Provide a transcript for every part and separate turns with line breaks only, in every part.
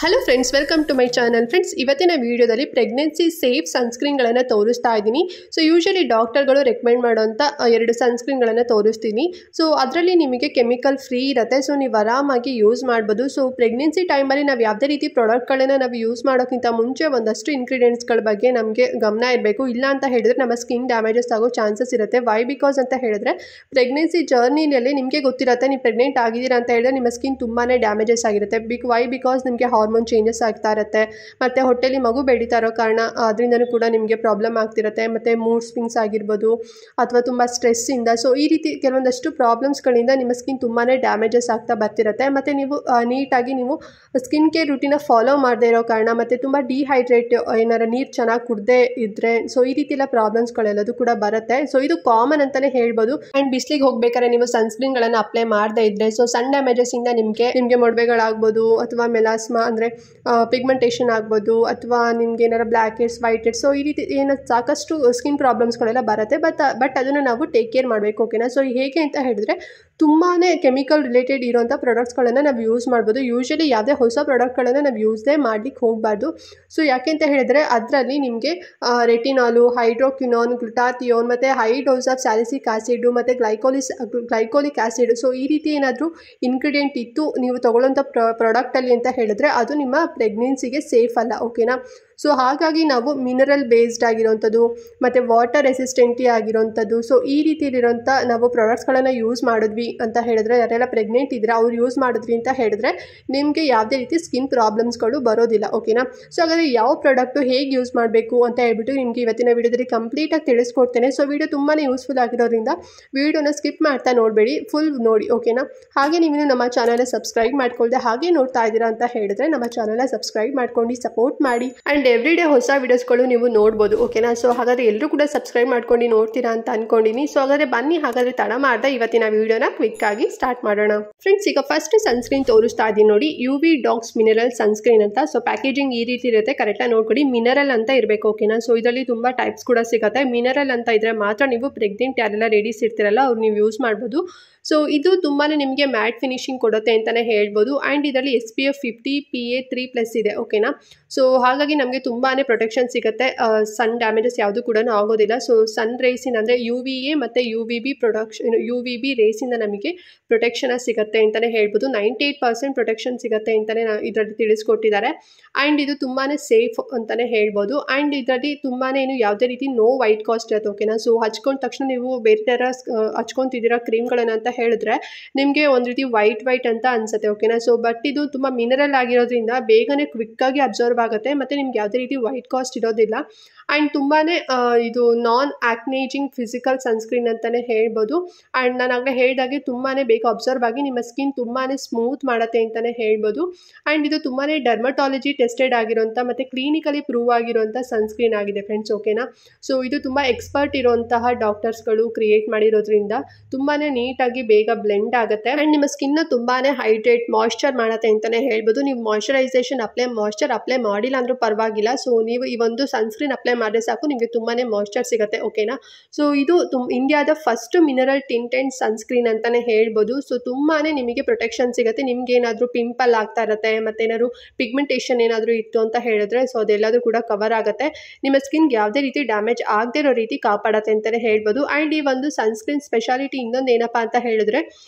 Hello friends, welcome to my channel. Friends, ಇವತ್ತಿನ ವಿಡಿಯೋದಲ್ಲಿ pregnancy safe ಸನ್ಸ್ಕ್ರೀನ್ಗಳನ್ನು ತೋರಿಸ್ತಾ ಇದ್ದೀನಿ. ಸೊ ಯೂಶಲಿ ಡಾಕ್ಟರ್ಗಳು ರೆಕಮೆಂಡ್ ಮಾಡೋಂಥ 2 ಸನ್ಸ್ಕ್ರೀನ್ಗಳನ್ನು ತೋರಿಸ್ತೀನಿ. ಸೊ ಅದರಲ್ಲಿ ನಿಮಗೆ ಕೆಮಿಕಲ್ ಫ್ರೀ ಇರುತ್ತೆ. ಸೊ ನೀವು ಆರಾಮಾಗಿ ಯೂಸ್ ಮಾಡ್ಬೋದು. ಸೊ ಪ್ರೆಗ್ನೆನ್ಸಿ ಟೈಮಲ್ಲಿ ನಾವು ಯಾವುದೇ ರೀತಿ ಪ್ರಾಡಕ್ಟ್ಗಳನ್ನು ನಾವು ಯೂಸ್ ಮಾಡೋಕ್ಕಿಂತ ಮುಂಚೆ ಒಂದಷ್ಟು ಇಂಗ್ರೀಡಿಯೆಂಟ್ಸ್ಗಳ ಬಗ್ಗೆ ನಮಗೆ ಗಮನ ಇರಬೇಕು. ಇಲ್ಲ ಅಂತ ಹೇಳಿದ್ರೆ ನಮ್ಮ ಸ್ಕಿನ್ ಡ್ಯಾಮೇಜಸ್ ಆಗೋ ಚಾನ್ಸಸ್ ಇರುತ್ತೆ. ವೈ ಬಿಕಾಸ್ ಅಂತ ಹೇಳಿದ್ರೆ ಪ್ರೆಗ್ನೆನ್ಸಿ ಜರ್ನಿಯಲ್ಲಿ ನಿಮಗೆ ಗೊತ್ತಿರುತ್ತೆ, ನೀವು ಪ್ರೆಗ್ನೆಂಟ್ ಆಗಿದ್ದೀರಾ ಅಂತ ಹೇಳಿದ್ರೆ ನಿಮ್ಮ ಸ್ಕಿನ್ ತುಂಬಾ ಡ್ಯಾಮೇಜಸ್ ಆಗಿರುತ್ತೆ. ವೈ ಬಿಕಾಸ್ ನಿಮಗೆ ಹಾರ್ಮೋನ್ ಚೇಂಜಸ್ ಆಗ್ತಾ ಇರುತ್ತೆ, ಮತ್ತು ಹೊಟ್ಟೆಲಿ ಮಗು ಬೆಳೀತಾ ಇರೋ ಕಾರಣ ಅದರಿಂದನೂ ಕೂಡ ನಿಮಗೆ ಪ್ರಾಬ್ಲಮ್ ಆಗ್ತಿರುತ್ತೆ. ಮತ್ತು ಮೂಡ್ ಸ್ವಿಂಗ್ಸ್ ಆಗಿರ್ಬೋದು ಅಥವಾ ತುಂಬ ಸ್ಟ್ರೆಸ್ಸಿಂದ, ಸೊ ಈ ರೀತಿ ಕೆಲವೊಂದಷ್ಟು ಪ್ರಾಬ್ಲಮ್ಸ್ಗಳಿಂದ ನಿಮ್ಮ ಸ್ಕಿನ್ ತುಂಬಾ ಡ್ಯಾಮೇಜಸ್ ಆಗ್ತಾ ಬರ್ತಿರುತ್ತೆ. ಮತ್ತು ನೀವು ನೀಟಾಗಿ ನೀವು ಸ್ಕಿನ್ ಕೇರ್ ರೂಟೀನ ಫಾಲೋ ಮಾಡದೇ ಇರೋ ಕಾರಣ, ಮತ್ತು ತುಂಬ ಡಿಹೈಡ್ರೇಟ್ ಏನಾರ ನೀರು ಚೆನ್ನಾಗಿ ಕುಡದೇ ಇದ್ದರೆ, ಸೊ ಈ ರೀತಿ ಎಲ್ಲ ಪ್ರಾಬ್ಲಮ್ಸ್ಗಳೆಲ್ಲದು ಕೂಡ ಬರುತ್ತೆ. ಸೊ ಇದು ಕಾಮನ್ ಅಂತಲೇ ಹೇಳ್ಬೋದು. ಆ್ಯಂಡ್ ಬಿಸಿಲಿಗೆ ಹೋಗ್ಬೇಕಾದ್ರೆ ನೀವು ಸನ್ಸ್ಕ್ರೀನ್ಗಳನ್ನು ಅಪ್ಲೈ ಮಾಡದೇ ಇದ್ದರೆ, ಸೊ ಸನ್ ಡ್ಯಾಮೇಜಸ್ಸಿಂದ ನಿಮಗೆ ಮೊಡವೆಗಳಾಗ್ಬೋದು ಅಥವಾ ಮೆಲಾಸ್ಮಾ ಅಂದರೆ ಪಿಗ್ಮೆಂಟೇಷನ್ ಆಗ್ಬೋದು, ಅಥವಾ ನಿಮ್ಗೆ ಏನಾರ black heads, white heads, so ಈ ರೀತಿ ಸಾಕಷ್ಟು ಸ್ಕಿನ್ ಪ್ರಾಬ್ಲಮ್ಸ್ಗಳೆಲ್ಲ ಬರುತ್ತೆ. ಬಟ್ ಅದನ್ನು ನಾವು ಟೇಕ್ ಕೇರ್ ಮಾಡಬೇಕು, ಓಕೆನಾ. ಸೊ ಹೇಗೆ ಅಂತ ಹೇಳಿದ್ರೆ ತುಂಬಾ ಕೆಮಿಕಲ್ ರಿಲೇಟೆಡ್ ಇರೋಂಥ ಪ್ರಾಡಕ್ಟ್ಸ್ಗಳನ್ನು ನಾವು ಯೂಸ್ ಮಾಡ್ಬೋದು. ಯೂಶಲಿ ಯಾವುದೇ ಹೊಸ ಪ್ರಾಡಕ್ಟ್ಗಳನ್ನು ನಾವು ಯೂಸೇ ಮಾಡಲಿಕ್ಕೆ ಹೋಗಬಾರ್ದು. ಸೊ ಯಾಕೆ ಅಂತ ಹೇಳಿದರೆ ಅದರಲ್ಲಿ ನಿಮಗೆ ರೆಟಿನಾಲು, ಹೈಡ್ರೋಕ್ವಿನಾನ್, ಗ್ಲುಟಾಥಿಯೋನ್, ಮತ್ತು high dose of salicylic acid ಮತ್ತು ಗ್ಲೈಕೋಲಿಕ್ ಆ್ಯಸಿಡ್, ಸೊ ಈ ರೀತಿ ಏನಾದರೂ ಇಂಗ್ರೀಡಿಯೆಂಟ್ ಇತ್ತು ನೀವು ತೊಗೊಳ್ಳೋಂಥ ಪ್ರಾಡಕ್ಟಲ್ಲಿ ಅಂತ ಹೇಳಿದ್ರೆ ಅದು ನಿಮ್ಮ ಪ್ರೆಗ್ನೆನ್ಸಿಗೆ ಸೇಫ್ ಅಲ್ಲ, ಓಕೆನಾ. ಸೊ ಹಾಗಾಗಿ ನಾವು ಮಿನರಲ್ ಬೇಸ್ಡ್ ಆಗಿರೋಂಥದ್ದು ಮತ್ತು ವಾಟರ್ ರೆಸಿಸ್ಟೆಂಟಿ ಆಗಿರೋಂಥದ್ದು, ಸೊ ಈ ರೀತಿಯಲ್ಲಿರೋಂಥ ನಾವು ಪ್ರಾಡಕ್ಟ್ಸ್ಗಳನ್ನು ಯೂಸ್ ಮಾಡಿದ್ವಿ ಅಂತ ಹೇಳಿದ್ರೆ, ಯಾರೆಲ್ಲ ಪ್ರೆಗ್ನೆಂಟ್ ಇದ್ದರೆ ಅವ್ರು ಯೂಸ್ ಮಾಡಿದ್ವಿ ಅಂತ ಹೇಳಿದ್ರೆ ನಿಮಗೆ ಯಾವುದೇ ರೀತಿ ಸ್ಕಿನ್ ಪ್ರಾಬ್ಲಮ್ಸ್ಗಳು ಬರೋದಿಲ್ಲ, ಓಕೆನಾ. ಸೊ ಹಾಗಾದರೆ ಯಾವ ಪ್ರಾಡಕ್ಟು ಹೇಗೆ ಯೂಸ್ ಮಾಡಬೇಕು ಅಂತ ಹೇಳ್ಬಿಟ್ಟು ನಿಮಗೆ ಇವತ್ತಿನ ವೀಡಿಯೋದಲ್ಲಿ ಕಂಪ್ಲೀಟಾಗಿ ತಿಳಿಸ್ಕೊಡ್ತೇನೆ. ಸೊ ವಿಡಿಯೋ ತುಂಬಾ ಯೂಸ್ಫುಲ್ ಆಗಿರೋದ್ರಿಂದ ವಿಡಿಯೋನ ಸ್ಕಿಪ್ ಮಾಡ್ತಾ ನೋಡಬೇಡಿ, ಫುಲ್ ನೋಡಿ, ಓಕೆನಾ. ಹಾಗೆ ನೀವು ನಮ್ಮ ಚಾನಲ್ನ ಸಬ್ಸ್ಕ್ರೈಬ್ ಮಾಡ್ಕೊಳ್ಳದೆ ಹಾಗೆ ನೋಡ್ತಾ ಇದ್ದೀರಾ ಅಂತ ಹೇಳಿದ್ರೆ ನಮ್ಮ ಚಾನಲ್ನ ಸಬ್ಸ್ಕ್ರೈಬ್ ಮಾಡ್ಕೊಂಡು ಸಪೋರ್ಟ್ ಮಾಡಿ. ಆ್ಯಂಡ್ ಎವ್ರಿಡೇ ಹೊಸ ವೀಡಿಯೋಸ್ಗಳು ನೀವು ನೋಡ್ಬೋದು, ಓಕೆನಾ. ಸೊ ಹಾಗಾದರೆ ಎಲ್ಲರೂ ಕೂಡ ಸಬ್ಸ್ಕ್ರೈಬ್ ಮಾಡ್ಕೊಂಡು ನೋಡ್ತೀರಾ ಅಂತ ಅನ್ಕೊಂಡಿನಿ. ಸೊ ಹಾಗಾದರೆ ಬನ್ನಿ, ಹಾಗಾದರೆ ತಡ ಮಾಡ್ದೆ ಇವತ್ತಿನ ವೀಡಿಯೋನ ಕ್ವಿಕ್ ಆಗಿ ಸ್ಟಾರ್ಟ್ ಮಾಡೋಣ. ಫ್ರೆಂಡ್ಸ್, ಈಗ ಫಸ್ಟ್ ಸನ್ಸ್ಕ್ರೀನ್ ತೋರಿಸ್ತಾ ಇದ್ದೀನಿ ನೋಡಿ, UV ಡಾಕ್ಸ್ ಮಿನರಲ್ ಸನ್ಸ್ಕ್ರೀನ್ ಅಂತ. ಸೊ ಪ್ಯಾಕೇಜಿಂಗ್ ಈ ರೀತಿ ಇರುತ್ತೆ, ಕರೆಕ್ಟಾಗಿ ನೋಡ್ಕೊಡಿ. ಮಿನರಲ್ ಅಂತ ಇರಬೇಕು, ಓಕೆನಾ. ಸೊ ಇದರಲ್ಲಿ ತುಂಬ ಟೈಪ್ಸ್ ಕೂಡ ಸಿಗುತ್ತೆ. ಮಿನರಲ್ ಅಂತ ಇದ್ರೆ ಮಾತ್ರ ನೀವು ಪ್ರೆಗ್ನೆಂಟ್ ಯಾರೆಲ್ಲ ಲೇಡೀಸ್ ಇರ್ತಿರಲ್ಲ ಅವ್ರು ನೀವು ಯೂಸ್ ಮಾಡ್ಬೋದು. ಸೊ ಇದು ತುಂಬಾ ನಿಮಗೆ ಮ್ಯಾಟ್ ಫಿನಿಶಿಂಗ್ ಕೊಡುತ್ತೆ ಅಂತಲೇ ಹೇಳ್ಬೋದು. ಆ್ಯಂಡ್ ಇದರಲ್ಲಿ SPF 50 PA 3+ ಇದೆ, ಓಕೆನಾ. ಸೊ ಹಾಗಾಗಿ ನಮಗೆ ತುಂಬಾ ಪ್ರೊಟೆಕ್ಷನ್ ಸಿಗುತ್ತೆ, ಸನ್ ಡ್ಯಾಮೇಜಸ್ ಯಾವುದು ಕೂಡ ಆಗೋದಿಲ್ಲ. ಸೊ ಸನ್ ರೇಸಿನ ಅಂದರೆ UVA ಮತ್ತು UVB ರೇಸಿಂದ ನಮಗೆ ಪ್ರೊಟೆಕ್ಷನ್ ಸಿಗುತ್ತೆ ಅಂತಲೇ ಹೇಳ್ಬೋದು. 98% ಪ್ರೊಟೆಕ್ಷನ್ ಸಿಗುತ್ತೆ ಅಂತಲೇ ಇದರಲ್ಲಿ ತಿಳಿಸ್ಕೊಟ್ಟಿದ್ದಾರೆ. ಆ್ಯಂಡ್ ಇದು ತುಂಬಾ ಸೇಫ್ ಅಂತಲೇ ಹೇಳ್ಬೋದು. ಆ್ಯಂಡ್ ಇದರಲ್ಲಿ ತುಂಬಾ ಯಾವುದೇ ರೀತಿ ನೋ ವೈಟ್ ಕಾಸ್ಟ್ ಇರುತ್ತೆ, ಓಕೆನಾ. ಸೊ ಹಚ್ಕೊಂಡ ತಕ್ಷಣ ನೀವು ಬೇರೆ ಥರ ಹಚ್ಕೊತಿದ್ದೀರಾ ಕ್ರೀಮ್ಗಳನ್ನು ಅಂತ ಹೇಳಿದ್ರೆ ನಿಮಗೆ ಒಂದು ರೀತಿ ವೈಟ್ ಅಂತ ಅನ್ಸುತ್ತೆ, ಓಕೆನಾ. ಸೊ ಬಟ್ ಇದು ತುಂಬ ಮಿನರಲ್ ಆಗಿರೋದ್ರಿಂದ ಬೇಗನೆ ಕ್ವಿಕ್ಕಾಗಿ ಅಬ್ಸರ್ವ್ ಆಗುತ್ತೆ, ಮತ್ತು ನಿಮ್ಗೆ ಯಾವುದೇ ರೀತಿ ವೈಟ್ ಕಾಸ್ಟ್ ಇರೋದಿಲ್ಲ. ಆ್ಯಂಡ್ ತುಂಬಾ ಇದು ನಾನ್ ಆಕ್ನೇಜಿಂಗ್ ಫಿಸಿಕಲ್ ಸನ್ಸ್ಕ್ರೀನ್ ಅಂತಲೇ ಹೇಳ್ಬೋದು. ಆ್ಯಂಡ್ ನಾನು ಆಗಲೇ ಹೇಳಿದಾಗೆ ತುಂಬಾ ಬೇಗ ಅಬ್ಸರ್ವ್ ಆಗಿ ನಿಮ್ಮ ಸ್ಕಿನ್ ತುಂಬಾ ಸ್ಮೂತ್ ಮಾಡುತ್ತೆ ಅಂತಲೇ ಹೇಳ್ಬೋದು. ಆ್ಯಂಡ್ ಇದು ತುಂಬಾ ಡರ್ಮಟಾಲಜಿ ಟೆಸ್ಟೆಡ್ ಆಗಿರೋಂಥ ಮತ್ತು ಕ್ಲಿನಿಕಲಿ ಪ್ರೂವ್ ಆಗಿರೋಂಥ ಸನ್ಸ್ಕ್ರೀನ್ ಆಗಿದೆ ಫ್ರೆಂಡ್ಸ್, ಓಕೆನಾ. ಸೊ ಇದು ತುಂಬ ಎಕ್ಸ್ಪರ್ಟ್ ಇರೋಂತಹ ಡಾಕ್ಟರ್ಸ್ಗಳು ಕ್ರಿಯೇಟ್ ಮಾಡಿರೋದ್ರಿಂದ ತುಂಬಾ ನೀಟಾಗಿ ಬೇಗ ಬ್ಲೆಂಡ್ ಆಗುತ್ತೆ. ಆ್ಯಂಡ್ ನಿಮ್ಮ ಸ್ಕಿನ್ನ ತುಂಬಾ ಹೈಡ್ರೇಟ್ ಮಾಯ್ಶ್ಚರ್ ಮಾಡುತ್ತೆ ಅಂತಲೇ ಹೇಳ್ಬೋದು. ನೀವು ಮಾಯ್ಶ್ಚರೈಸೇಷನ್ ಮಾಯ್ಶ್ಚರ್ ಅಪ್ಲೈ ಮಾಡಿಲ್ಲ ಅಂದರೂ ಪರವಾಗಿಲ್ಲ. ಸೊ ನೀವು ಈ ಒಂದು ಸನ್ಸ್ಕ್ರೀನ್ ಅಪ್ಲೈ ಮಾಡಿದ್ರೆ ಸಾಕು, ನಿಮಗೆ ತುಂಬಾ ಮಾಯ್ಶ್ಚರ್ ಸಿಗುತ್ತೆ, ಓಕೆನಾ. ಸೊ ಇದು ಇಂಡಿಯಾದ ಫಸ್ಟ್ ಮಿನರಲ್ ಟಿಂಟೆಡ್ ಸನ್ಸ್ಕ್ರೀನ್ ಅಂತಲೇ ಹೇಳ್ಬೋದು. ಸೊ ತುಂಬಾ ನಿಮಗೆ ಪ್ರೊಟೆಕ್ಷನ್ ಸಿಗುತ್ತೆ. ನಿಮ್ಗೆ ಏನಾದರೂ ಪಿಂಪಲ್ ಆಗ್ತಾ ಇರುತ್ತೆ, ಮತ್ತೇನಾದ್ರು ಪಿಗ್ಮೆಂಟೇಷನ್ ಏನಾದರೂ ಇತ್ತು ಅಂತ ಹೇಳಿದ್ರೆ ಸೊ ಅದೆಲ್ಲದೂ ಕೂಡ ಕವರ್ ಆಗುತ್ತೆ. ನಿಮ್ಮ ಸ್ಕಿನ್ಗೆ ಯಾವುದೇ ರೀತಿ ಡ್ಯಾಮೇಜ್ ಆಗದೇ ಇರೋ ರೀತಿ ಕಾಪಾಡುತ್ತೆ ಅಂತಲೇ ಹೇಳ್ಬೋದು. ಆ್ಯಂಡ್ ಈ ಒಂದು ಸನ್ಸ್ಕ್ರೀನ್ ಸ್ಪೆಷಾಲಿಟಿ ಇನ್ನೊಂದು ಏನಪ್ಪ ಅಂತ ಹೇಳಿದ್ರೆ,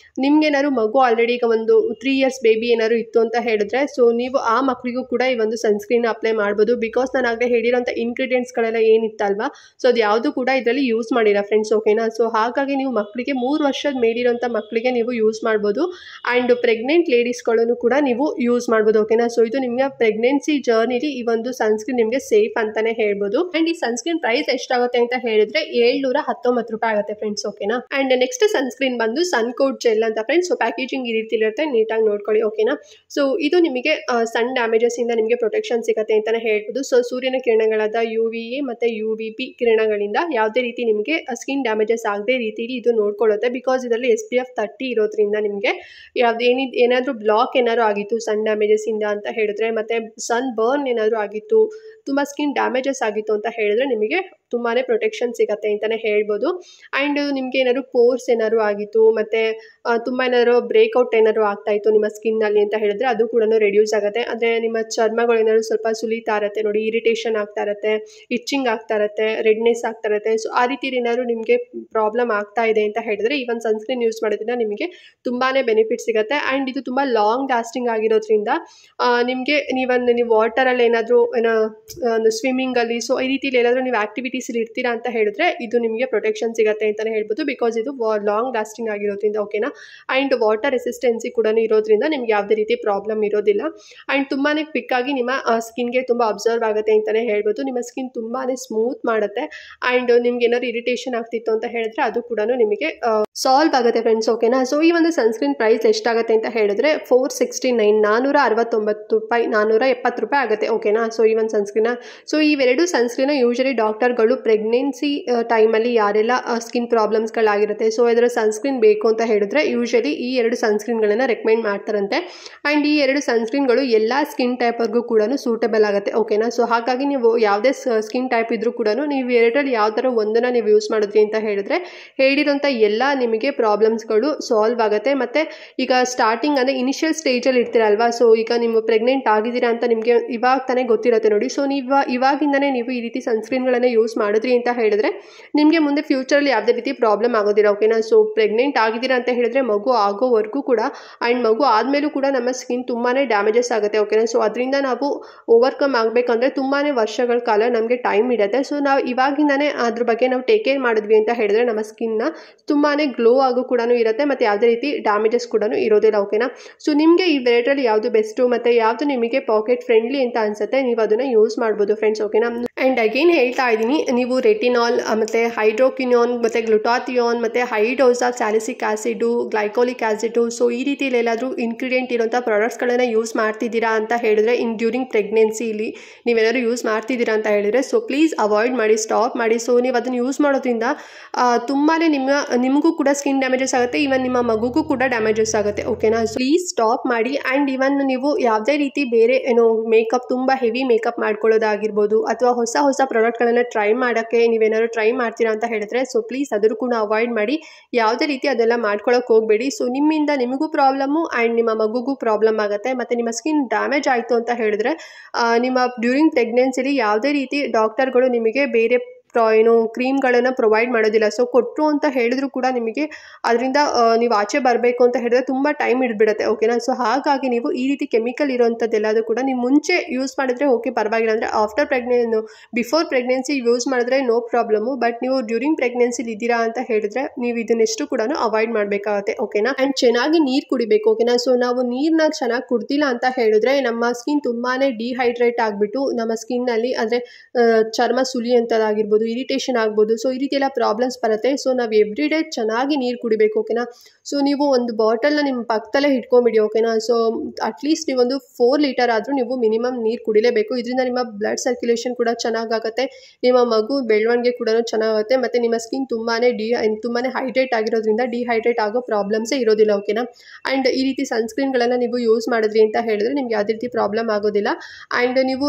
ನಿಮ್ಗೇನಾದ್ರು ಮಗು ಆಲ್ರೆಡಿ ಈಗ ಒಂದು 3 years ಬೇಬಿ ಏನಾದ್ರು ಇತ್ತು ಅಂತ ಹೇಳಿದ್ರೆ ಸೊ ನೀವು ಆ ಮಕ್ಕಳಿಗೂ ಕೂಡ ಈ ಒಂದು ಸನ್ಸ್ಕ್ರೀನ್ ಅಪ್ಲೈ ಮಾಡ್ಬೋದು. ಬಿಕಾಸ್ ನಾನು ಆಗಲೇ ಹೇಳಿರೋಂಥ ಇಂಗ್ರೀಡಿಯೆಂಟ್ಸ್ಗಳೆಲ್ಲ ಏನಿತ್ತಲ್ವಾ, ಸೊ ಅದು ಯಾವುದು ಕೂಡ ಇದರಲ್ಲಿ ಯೂಸ್ ಮಾಡಿಲ್ಲ ಫ್ರೆಂಡ್ಸ್, ಓಕೆನಾ. ಸೊ ಹಾಗಾಗಿ ನೀವು ಮಕ್ಕಳಿಗೆ 3 ವರ್ಷದ ಮೇಲಿರೋಂಥ ಮಕ್ಕಳಿಗೆ ನೀವು ಯೂಸ್ ಮಾಡ್ಬೋದು. ಆ್ಯಂಡ್ ಪ್ರೆಗ್ನೆಂಟ್ ಲೇಡೀಸ್ಗಳನ್ನು ಕೂಡ ನೀವು ಯೂಸ್ ಮಾಡ್ಬೋದು, ಓಕೆನಾ. ಸೊ ಇದು ನಿಮಗೆ ಪ್ರೆಗ್ನೆನ್ಸಿ ಜರ್ನಿಲಿ ಈ ಒಂದು ಸನ್ಸ್ಕ್ರೀನ್ ನಿಮಗೆ ಸೇಫ್ ಅಂತಲೇ ಹೇಳ್ಬೋದು. ಆ್ಯಂಡ್ ಈ ಸನ್ಸ್ಕ್ರೀನ್ ಪ್ರೈಸ್ ಎಷ್ಟಾಗುತ್ತೆ ಅಂತ ಹೇಳಿದ್ರೆ 719 ರೂಪಾಯಿ ಆಗುತ್ತೆ ಫ್ರೆಂಡ್ಸ್, ಓಕೆನಾ. ಆ್ಯಂಡ್ ನೆಕ್ಸ್ಟ್ ಸನ್ಸ್ಕ್ರೀನ್ ಬಂದು ಸನ್ಕೋಟ್ ಜೆಲ್ ಅಂತ ಫ್ರೆಂಡ್ಸ್. ಸೊ ಪ್ಯಾಕೇಜಿಂಗ್ ಈ ರೀತಿ ಇರುತ್ತೆ, ನೀಟಾಗಿ ನೋಡ್ಕೊಳ್ಳಿ, ಓಕೆನಾ. ಸೊ ಇದು ನಿಮಗೆ ಸನ್ ಡ್ಯಾಮೇಜಸ್ ಇಂದ ನಿಮಗೆ ಪ್ರೊಟೆಕ್ಷನ್ ಸಿಗುತ್ತೆ ಅಂತಲೇ ಹೇಳ್ಬೋದು. ಸೊ ಸೂರ್ಯನ ಕಿರಣಗಳಾದ UVA ಮತ್ತು UVB ಕಿರಣಗಳಿಂದ ಯಾವುದೇ ರೀತಿ ನಿಮಗೆ ಸ್ಕಿನ್ ಡ್ಯಾಮೇಜಸ್ ಆಗದೆ ರೀತಿಲಿ ಇದು ನೋಡ್ಕೊಳ್ಳುತ್ತೆ. ಬಿಕಾಸ್ ಇದರಲ್ಲಿ SPF 30 ಇರೋದ್ರಿಂದ ನಿಮಗೆ ಏನಾದರೂ ಬ್ಲಾಕ್ ಏನಾದ್ರು ಆಗಿತ್ತು ಸನ್ ಡ್ಯಾಮೇಜಸ್ ಇಂದ ಅಂತ ಹೇಳಿದ್ರೆ, ಮತ್ತು ಸನ್ ಬರ್ನ್ ಏನಾದರೂ ಆಗಿತ್ತು, ತುಂಬ ಸ್ಕಿನ್ ಡ್ಯಾಮೇಜಸ್ ಆಗಿತ್ತು ಅಂತ ಹೇಳಿದ್ರೆ ನಿಮಗೆ ತುಂಬಾ ಪ್ರೊಟೆಕ್ಷನ್ ಸಿಗುತ್ತೆ ಅಂತಲೇ ಹೇಳ್ಬೋದು. ಆ್ಯಂಡ್ ನಿಮಗೆ ಏನಾದ್ರು ಪೋರ್ಸ್ ಏನಾದ್ರು ಆಗಿತ್ತು ಮತ್ತು ತುಂಬ ಏನಾದ್ರು ಬ್ರೇಕ್ಔಟ್ ಏನಾದ್ರು ಆಗ್ತಾಯಿತ್ತು ನಿಮ್ಮ ಸ್ಕಿನ್ನಲ್ಲಿ ಅಂತ ಹೇಳಿದ್ರೆ ಅದು ಕೂಡ ರೆಡ್ಯೂಸ್ ಆಗುತ್ತೆ. ಅಂದರೆ ನಿಮ್ಮ ಚರ್ಮಗಳು ಏನಾದ್ರು ಸ್ವಲ್ಪ ಸುಲಿತಾ ಇರುತ್ತೆ ನೋಡಿ, ಇರಿಟೇಷನ್ ಆಗ್ತಾ ಇರುತ್ತೆ, ಇಚ್ಚಿಂಗ್ ಆಗ್ತಾ ಇರುತ್ತೆ, ರೆಡ್ನೆಸ್ ಆಗ್ತಾ ಇರುತ್ತೆ. ಸೊ ಆ ರೀತಿ ಏನಾದ್ರು ನಿಮಗೆ ಪ್ರಾಬ್ಲಮ್ ಆಗ್ತಾ ಇದೆ ಅಂತ ಹೇಳಿದ್ರೆ ಈ ಒಂದು ಸನ್ಸ್ಕ್ರೀನ್ ಯೂಸ್ ಮಾಡೋದ್ರಿಂದ ನಿಮಗೆ ತುಂಬಾ ಬೆನಿಫಿಟ್ ಸಿಗುತ್ತೆ. ಆ್ಯಂಡ್ ಇದು ತುಂಬ ಲಾಂಗ್ ಲಾಸ್ಟಿಂಗ್ ಆಗಿರೋದ್ರಿಂದ ನಿಮಗೆ ನೀವು ವಾಟರಲ್ಲಿ ಏನಾದರೂ ಸ್ವಿಮ್ಮಿಂಗಲ್ಲಿ ಸೊ ಈ ರೀತಿಯಲ್ಲಿ ಏನಾದರೂ ನೀವು ಆ್ಯಕ್ಟಿವಿಟೀಸಲ್ಲಿ ಇರ್ತೀರಾ ಅಂತ ಹೇಳಿದ್ರೆ ಇದು ನಿಮಗೆ ಪ್ರೊಟೆಕ್ಷನ್ ಸಿಗುತ್ತೆ ಅಂತಲೇ ಹೇಳ್ಬೋದು. ಬಿಕಾಸ್ ಇದು ಲಾಂಗ್ ಲಾಸ್ಟಿಂಗ್ ಆಗಿರೋದ್ರಿಂದ ಓಕೆನಾ. ಆ್ಯಂಡ್ ವಾಟರ್ ರೆಸಿಸ್ಟೆನ್ಸಿ ಕೂಡ ಇರೋದ್ರಿಂದ ನಿಮ್ಗೆ ಯಾವುದೇ ರೀತಿ ಪ್ರಾಬ್ಲಮ್ ಇರೋದಿಲ್ಲ. ಆ್ಯಂಡ್ ತುಂಬಾ ಕ್ವಿಕ್ಕಾಗಿ ನಿಮ್ಮ ಸ್ಕಿನ್ಗೆ ತುಂಬ ಅಬ್ಸರ್ವ್ ಆಗುತ್ತೆ ಅಂತಲೇ ಹೇಳ್ಬೋದು. ನಿಮ್ಮ ಸ್ಕಿನ್ ತುಂಬಾ ಸ್ಮೂತ್ ಮಾಡುತ್ತೆ. ಆ್ಯಂಡ್ ನಿಮ್ಗೆ ಏನಾದ್ರು ಇರಿಟೇಷನ್ ಆಗ್ತಿತ್ತು ಅಂತ ಹೇಳಿದ್ರೆ ಅದು ಕೂಡ ನಿಮಗೆ ಸಾಲ್ವ್ ಆಗುತ್ತೆ ಫ್ರೆಂಡ್ಸ್ ಓಕೆನಾ. ಸೊ ಈ ಒಂದು ಸನ್ಸ್ಕ್ರೀನ್ ಪ್ರೈಸ್ ಎಷ್ಟಾಗುತ್ತೆ ಅಂತ ಹೇಳಿದ್ರೆ 469 469 ರೂಪಾಯಿ 470 ರೂಪಾಯಿ ಆಗುತ್ತೆ ಓಕೆನಾ. ಸೊ ಈ ಒಂದು ಸನ್ಸ್ಕ್ರೀನ ಸೊ ಇವೆರಡು ಸನ್ಸ್ಕ್ರೀನ ಯೂಶಲಿ ಡಾಕ್ಟರ್ಗಳು ಪ್ರೆಗ್ನೆನ್ಸಿ ಟೈಮಲ್ಲಿ ಯಾರೆಲ್ಲ ಸ್ಕಿನ್ ಪ್ರಾಬ್ಲಮ್ಸ್ಗಳಾಗಿರುತ್ತೆ ಸೊ ಇದರ ಸನ್ಸ್ಕ್ರೀನ್ ಬೇಕು ಅಂತ ಹೇಳಿದ್ರೆ ಯೂಶಲಿ ಈ ಎರಡು ಸನ್ಸ್ಕ್ರೀನ್ಗಳನ್ನು ರೆಕಮೆಂಡ್ ಮಾಡ್ತಾರಂತೆ. ಆ್ಯಂಡ್ ಈ ಎರಡು ಸನ್ಸ್ಕ್ರೀನ್ಗಳು ಎಲ್ಲ ಸ್ಕಿನ್ ಟೈಪ್ಗೂ ಕೂಡ ಸೂಟಬಲ್ ಆಗುತ್ತೆ ಓಕೆನಾ. ಸೊ ಹಾಗಾಗಿ ನೀವು ಯಾವುದೇ ಸ್ಕಿನ್ ಟೈಪ್ ಇದ್ರೂ ಕೂಡ ನೀವು ಎರಡರಲ್ಲಿ ಯಾವ ಥರ ಒಂದನ್ನು ನೀವು ಯೂಸ್ ಮಾಡಿದ್ರಿ ಅಂತ ಹೇಳಿದ್ರೆ ಹೇಳಿರೋಂಥ ಎಲ್ಲ ನಿಮಗೆ ಪ್ರಾಬ್ಲಮ್ಸ್ಗಳು ಸಾಲ್ವ್ ಆಗುತ್ತೆ. ಮತ್ತು ಈಗ ಸ್ಟಾರ್ಟಿಂಗ್ ಅಂದರೆ ಇನಿಷಿಯಲ್ ಸ್ಟೇಜಲ್ಲಿ ಇರ್ತೀರಲ್ವಾ, ಸೊ ಈಗ ನೀವು ಪ್ರೆಗ್ನೆಂಟ್ ಆಗಿದ್ದೀರಾ ಅಂತ ನಿಮಗೆ ಇವಾಗ ತಾನೇ ಗೊತ್ತಿರುತ್ತೆ ನೋಡಿ. ಸೊ ನೀವು ಇವಾಗಿಂದನೇ ನೀವು ಈ ರೀತಿ ಸನ್ಸ್ಕ್ರೀನ್ಗಳನ್ನು ಯೂಸ್ ಮಾಡಿದ್ರಿ ಅಂತ ಹೇಳಿದ್ರೆ ನಿಮಗೆ ಮುಂದೆ ಫ್ಯೂಚರಲ್ಲಿ ಯಾವುದೇ ರೀತಿ ಪ್ರಾಬ್ಲಮ್ ಆಗೋದಿಲ್ಲ ಓಕೆನಾ. ಸೊ ಪ್ರೆಗ್ನೆಂಟ್ ಆಗಿದ್ದೀರಾ ಅಂತ ಹೇಳಿದ್ರೆ ಮಗು ಆಗೋವರೆಗೂ ಕೂಡ ಆ್ಯಂಡ್ ಮಗು ಆದಮೇಲೂ ಕೂಡ ನಮ್ಮ ಸ್ಕಿನ್ ತುಂಬಾ ಡ್ಯಾಮೇಜಸ್ ಆಗುತ್ತೆ ಓಕೆನಾ. ಸೊ ಅದರಿಂದ ನಾವು ಓವರ್ಕಮ್ ಆಗಬೇಕಂದ್ರೆ ತುಂಬಾ ವರ್ಷಗಳ ಕಾಲ ನಮಗೆ ಟೈಮ್ ಇರುತ್ತೆ. ಸೊ ನಾವು ಇವಾಗಿಂದನೇ ಅದ್ರ ಬಗ್ಗೆ ನಾವು ಟೇಕ್ ಕೇರ್ ಮಾಡಿದ್ವಿ ಅಂತ ಹೇಳಿದ್ರೆ ನಮ್ಮ ಸ್ಕಿನ್ನ ತುಂಬಾ ಗ್ಲೋ ಆಗೋ ಕೂಡ ಇರುತ್ತೆ ಮತ್ತು ಯಾವುದೇ ರೀತಿ ಡ್ಯಾಮೇಜಸ್ ಕೂಡ ಇರೋದಿಲ್ಲ ಓಕೆನಾ. ಸೊ ನಿಮಗೆ ಇವೆರಡರಲ್ಲಿ ಯಾವುದು ಬೆಸ್ಟು ಮತ್ತು ಯಾವುದು ನಿಮಗೆ ಪಾಕೆಟ್ ಫ್ರೆಂಡ್ಲಿ ಅಂತ ಅನಿಸುತ್ತೆ ನೀವು ಅದನ್ನು ಯೂಸ್ ಮಾಡ್ಬೋದು ಫ್ರೆಂಡ್ಸ್ ಓಕೆನಾ. ಆ್ಯಂಡ್ ಅಗೇನ್ ಹೇಳ್ತಾ ಇದ್ದೀನಿ, ನೀವು ರೆಟಿನಾಲ್ ಮತ್ತು ಹೈಡ್ರೋಕ್ವಿನೋನ್ ಮತ್ತು ಗ್ಲುಟಾಥಿಯೋನ್ ಮತ್ತು high dose of salicylic acid glycolic acid so ಈ ರೀತಿಯಲ್ಲಿ ಎಲ್ಲಾದರೂ ಇಂಗ್ರೀಡಿಯೆಂಟ್ ಇರೋಂಥ ಪ್ರಾಡಕ್ಟ್ಸ್ಗಳನ್ನು ಯೂಸ್ ಮಾಡ್ತಿದ್ದೀರಾ ಅಂತ ಹೇಳಿದ್ರೆ ಡ್ಯೂರಿಂಗ್ ಪ್ರೆಗ್ನೆನ್ಸಿಲಿ ನೀವೇನಾದ್ರು ಯೂಸ್ ಮಾಡ್ತಿದ್ದೀರಾ ಅಂತ ಹೇಳಿದ್ರೆ ಸೊ ಪ್ಲೀಸ್ ಅವಾಯ್ಡ್ ಮಾಡಿ, ಸ್ಟಾಪ್ ಮಾಡಿ. ಸೊ ನೀವು ಅದನ್ನು ಯೂಸ್ ಮಾಡೋದ್ರಿಂದ ತುಂಬಾ ನಿಮಗೂ ಕೂಡ ಸ್ಕಿನ್ ಡ್ಯಾಮೇಜಸ್ ಆಗುತ್ತೆ, ಈವನ್ ನಿಮ್ಮ ಮಗುಗೂ ಕೂಡ ಡ್ಯಾಮೇಜಸ್ ಆಗುತ್ತೆ ಓಕೆನಾ. ಸೊ ಪ್ಲೀಸ್ ಸ್ಟಾಪ್ ಮಾಡಿ. ಆ್ಯಂಡ್ ಇವನ್ ನೀವು ಯಾವುದೇ ರೀತಿ ಬೇರೆ ಮೇಕಪ್ ತುಂಬ ಹೆವಿ ಮೇಕಪ್ ಮಾಡ್ಕೊಳ್ಳೋದಾಗಿರ್ಬೋದು ಅಥವಾ ಹೊಸ ಪ್ರಾಡಕ್ಟ್ಗಳನ್ನು ಟ್ರೈ ಮಾಡೋಕ್ಕೆ ನೀವೇನಾದ್ರು ಟ್ರೈ ಮಾಡ್ತೀರಾ ಅಂತ ಹೇಳಿದ್ರೆ ಸೊ ಪ್ಲೀಸ್ ಅದರೂ ಕೂಡ ಅವಾಯ್ಡ್ ಮಾಡಿ. ಯಾವುದೇ ರೀತಿ ಅದೆಲ್ಲ ಮಾಡ್ಕೊಳ್ಳೋಕೆ ಹೋಗಬೇಡಿ. ಸೊ ನಿಮ್ಮಿಂದ ನಿಮಗೂ ಪ್ರಾಬ್ಲಮ್ಮು ಆ್ಯಂಡ್ ನಿಮ್ಮ ಮಗುಗೂ ಪ್ರಾಬ್ಲಮ್ ಆಗುತ್ತೆ. ಮತ್ತು ನಿಮ್ಮ ಸ್ಕಿನ್ ಡ್ಯಾಮೇಜ್ ಆಯಿತು ಅಂತ ಹೇಳಿದ್ರೆ ನಿಮ್ಮ ಡ್ಯೂರಿಂಗ್ ಪ್ರೆಗ್ನೆನ್ಸಿಲಿ ಯಾವುದೇ ರೀತಿ ಡಾಕ್ಟರ್ಗಳು ನಿಮಗೆ ಬೇರೆ ಕ್ರೀಮ್ಗಳನ್ನು ಪ್ರೊವೈಡ್ ಮಾಡೋದಿಲ್ಲ. ಸೊ ಕೊಟ್ಟರು ಅಂತ ಹೇಳಿದ್ರು ಕೂಡ ನಿಮಗೆ ಅದರಿಂದ ನೀವು ಆಚೆ ಬರಬೇಕು ಅಂತ ಹೇಳಿದ್ರೆ ತುಂಬ ಟೈಮ್ ಹಿಡಿದ್ಬಿಡುತ್ತೆ ಓಕೆನಾ. ಸೊ ಹಾಗಾಗಿ ನೀವು ಈ ರೀತಿ ಕೆಮಿಕಲ್ ಇರೋವಂಥದ್ದೆಲ್ಲದು ಕೂಡ ನೀವು ಮುಂಚೆ ಯೂಸ್ ಮಾಡಿದ್ರೆ ಓಕೆ ಪರವಾಗಿಲ್ಲ, ಅಂದರೆ ಆಫ್ಟರ್ ಬಿಫೋರ್ ಪ್ರೆಗ್ನೆನ್ಸಿ ಯೂಸ್ ಮಾಡಿದ್ರೆ ನೋ ಪ್ರಾಬ್ಲಮ್ಮು. ಬಟ್ ನೀವು ಡ್ಯೂರಿಂಗ್ ಪ್ರೆಗ್ನೆನ್ಸಿಲಿ ಇದ್ದೀರಾ ಅಂತ ಹೇಳಿದ್ರೆ ನೀವು ಇದನ್ನೆಷ್ಟು ಕೂಡ ಅವಾಯ್ಡ್ ಮಾಡಬೇಕಾಗುತ್ತೆ ಓಕೆನಾ. ಆ್ಯಂಡ್ ಚೆನ್ನಾಗಿ ನೀರು ಕುಡಿಬೇಕು ಓಕೆನಾ. ಸೊ ನಾವು ನೀರನ್ನ ಚೆನ್ನಾಗಿ ಕುಡ್ದಿಲ್ಲ ಅಂತ ಹೇಳಿದ್ರೆ ನಮ್ಮ ಸ್ಕಿನ್ ತುಂಬಾ ಡಿಹೈಡ್ರೇಟ್ ಆಗಿಬಿಟ್ಟು ನಮ್ಮ ಸ್ಕಿನ್ನಲ್ಲಿ ಅಂದರೆ ಚರ್ಮ ಸುಲಿಯುವಂಥದ್ದಾಗಿರ್ಬೋದು, ಇರಿಟೇಷನ್ ಆಗ್ಬೋದು. ಸೊ ಈ ರೀತಿ ಎಲ್ಲ ಪ್ರಾಬ್ಲಮ್ಸ್ ಬರುತ್ತೆ. ಸೊ ನಾವು ಎವ್ರಿ ಡೇ ಚೆನ್ನಾಗಿ ನೀರು ಕುಡಿಬೇಕು ಓಕೆನಾ. ಸೊ ನೀವು ಒಂದು ಬಾಟಲ್ನ ನಿಮ್ಮ ಪಕ್ಕದಲ್ಲೇ ಇಟ್ಕೊಂಬಿಡಿ ಓಕೆನಾ. ಸೊ ಅಟ್ಲೀಸ್ಟ್ ನೀವೊಂದು 4 ಲೀಟರ್ ಆದರೂ ನೀವು ಮಿನಿಮಮ್ ನೀರು ಕುಡಿಲೇಬೇಕು. ಇದರಿಂದ ನಿಮ್ಮ ಬ್ಲಡ್ ಸರ್ಕ್ಯುಲೇಷನ್ ಕೂಡ ಚೆನ್ನಾಗಾಗುತ್ತೆ, ನಿಮ್ಮ ಮಗು ಬೆಳವಣಿಗೆ ಕೂಡ ಚೆನ್ನಾಗುತ್ತೆ ಮತ್ತು ನಿಮ್ಮ ಸ್ಕಿನ್ ತುಂಬಾ ಹೈಡ್ರೇಟ್ ಆಗಿರೋದ್ರಿಂದ ಡಿಹೈಡ್ರೇಟ್ ಆಗೋ ಪ್ರಾಬ್ಲಮ್ಸೇ ಇರೋದಿಲ್ಲ ಓಕೆನಾ. ಆ್ಯಂಡ್ ಈ ರೀತಿ ಸನ್ಸ್ಕ್ರೀನ್ಗಳನ್ನು ನೀವು ಯೂಸ್ ಮಾಡಿದ್ರಿ ಅಂತ ಹೇಳಿದ್ರೆ ನಿಮ್ಗೆ ಯಾವುದೇ ರೀತಿ ಪ್ರಾಬ್ಲಮ್ ಆಗೋದಿಲ್ಲ. ಆ್ಯಂಡ್ ನೀವು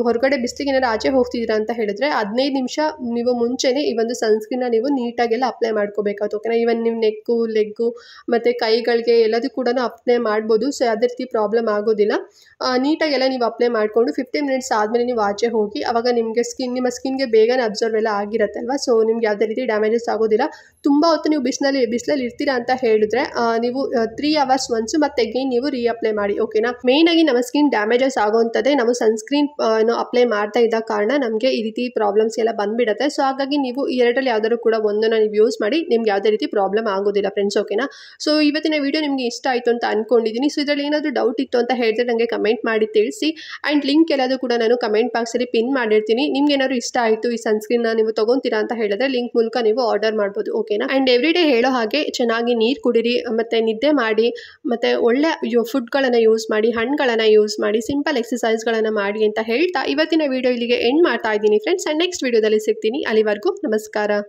ಹೊರಗಡೆ ಬಿಸಿಲಿಗೆ ಏನಾದ್ರು ಆಚೆ ಹೋಗ್ತಿದ್ದೀರಾ ಅಂತ ಹೇಳಿದ್ರೆ 15 ನಿಮಿಷ ನೀವು ಮುಂಚೆನೇ ಈ ಒಂದು ಸನ್ಸ್ಕ್ರೀನ್ನ ನೀವು ನೀಟಾಗೆಲ್ಲ ಅಪ್ಲೈ ಮಾಡ್ಕೋಬೇಕಾಗುತ್ತೆ ಓಕೆನಾ. ಈವನ್ ನೀವು ನೆಕ್ಕು ಲೆಗ್ಗು ಮತ್ತು ಕೈಗಳಿಗೆ ಎಲ್ಲದೂ ಕೂಡ ಅಪ್ಲೈ ಮಾಡ್ಬೋದು. ಸೊ ಯಾವುದೇ ರೀತಿ ಪ್ರಾಬ್ಲಮ್ ಆಗೋದಿಲ್ಲ. ನೀಟಾಗೆಲ್ಲ ನೀವು ಅಪ್ಲೈ ಮಾಡಿಕೊಂಡು 15 ಮಿನಿಟ್ಸ್ ಆದಮೇಲೆ ನೀವು ಆಚೆ ಹೋಗಿ ಆವಾಗ ನಿಮ್ಮ ಸ್ಕಿನ್ಗೆ ಬೇಗನೆ ಅಬ್ಸರ್ವ್ ಎಲ್ಲ ಆಗಿರುತ್ತೆ ಅಲ್ವಾ. ಸೊ ನಿಮ್ಗೆ ಯಾವುದೇ ರೀತಿ ಡ್ಯಾಮೇಜಸ್ ಆಗೋದಿಲ್ಲ. ತುಂಬ ಹೊತ್ತು ನೀವು ಬಿಸಿಲಲ್ಲಿ ಇರ್ತೀರಾ ಅಂತ ಹೇಳಿದ್ರೆ ನೀವು 3 hours ಒನ್ಸು ಮತ್ತೆ ಅಗೇನ್ ನೀವು ರೀಅಪ್ಲೈ ಮಾಡಿ ಓಕೆನಾ. ಮೇಯ್ನಾಗಿ ನಮ್ಮ ಸ್ಕಿನ್ ಡ್ಯಾಮೇಜಸ್ ಆಗೋವಂಥದ್ದೇ ನಾವು ಸನ್ಸ್ಕ್ರೀನ್ ಅಪ್ಲೈ ಮಾಡ್ತಾ ಇದ್ದ ಕಾರಣ ನಮಗೆ ಈ ರೀತಿ ಪ್ರಾಬ್ಲಮ್ಸ್ ಎಲ್ಲ ಬಂದ್ಬಿಡುತ್ತೆ. ಸೊ ಹಾಗಾಗಿ ನೀವು ಈ ಎರಡರಲ್ಲಿ ಯಾವ್ದಾದ್ರು ಕೂಡ ಒಂದನ್ನು ನೀವು ಯೂಸ್ ಮಾಡಿ, ನಿಮ್ಗೆ ಯಾವುದೇ ರೀತಿ ಪ್ರಾಬ್ಲಮ್ ಆಗೋದಿಲ್ಲ ಫ್ರೆಂಡ್ಸ್ ಓಕೆನಾ. ಸೊ ಇವತ್ತಿನ ವಿಡಿಯೋ ನಿಮಗೆ ಇಷ್ಟ ಆಯಿತು ಅಂತ ಅಂದ್ಕೊಂಡಿದ್ದೀನಿ. ಸೊ ಇದರಲ್ಲಿ ಏನಾದರೂ ಡೌಟ್ ಇತ್ತು ಅಂತ ಹೇಳಿದ್ರೆ ನನಗೆ ಕಮೆಂಟ್ ಮಾಡಿ ತಿಳಿಸಿ. ಆ್ಯಂಡ್ ಲಿಂಕ್ ಎಲ್ಲದೂ ಕೂಡ ನಾನು ಕಮೆಂಟ್ ಬಾಕ್ಸಲ್ಲಿ ಪಿನ್ ಮಾಡಿರ್ತೀನಿ. ನಿಮ್ಗೆ ಏನಾದ್ರು ಇಷ್ಟ ಆಯಿತು ಈ ಸನ್ಸ್ಕ್ರೀನ್ನ ನೀವು ತೊಗೊತೀರಾ ಅಂತ ಹೇಳಿದ್ರೆ ಲಿಂಕ್ ಮೂಲಕ ನೀವು ಆರ್ಡರ್ ಮಾಡ್ಬೋದು ಓಕೆನಾ. ಆ್ಯಂಡ್ ಎವ್ರಿ ಡೇ ಹೇಳೋ ಹಾಗೆ ಚೆನ್ನಾಗಿ ನೀರು ಕುಡಿರಿ ಮತ್ತು ನಿದ್ದೆ ಮಾಡಿ ಮತ್ತು ಒಳ್ಳೆ ಫುಡ್ಗಳನ್ನು ಯೂಸ್ ಮಾಡಿ, ಹಣ್ಣುಗಳನ್ನು ಯೂಸ್ ಮಾಡಿ, ಸಿಂಪಲ್ ಎಕ್ಸಸೈಸ್ಗಳನ್ನು ಮಾಡಿ ಅಂತ ಹೇಳ್ತಾ ಇವತ್ತಿನ ವಿಡಿಯೋ ಇಲ್ಲಿಗೆ ಎಂಡ್ ಮಾಡ್ತಾ ಇದ್ದೀನಿ ಫ್ರೆಂಡ್ಸ್. ಆ್ಯಂಡ್ ನೆಕ್ಸ್ಟ್ ವಿಡಿಯೋದಲ್ಲಿ ಸಿಗ್ತೀನಿ. ಅಲ್ಲಿವರೆಗೂ ನಮಸ್ಕಾರ.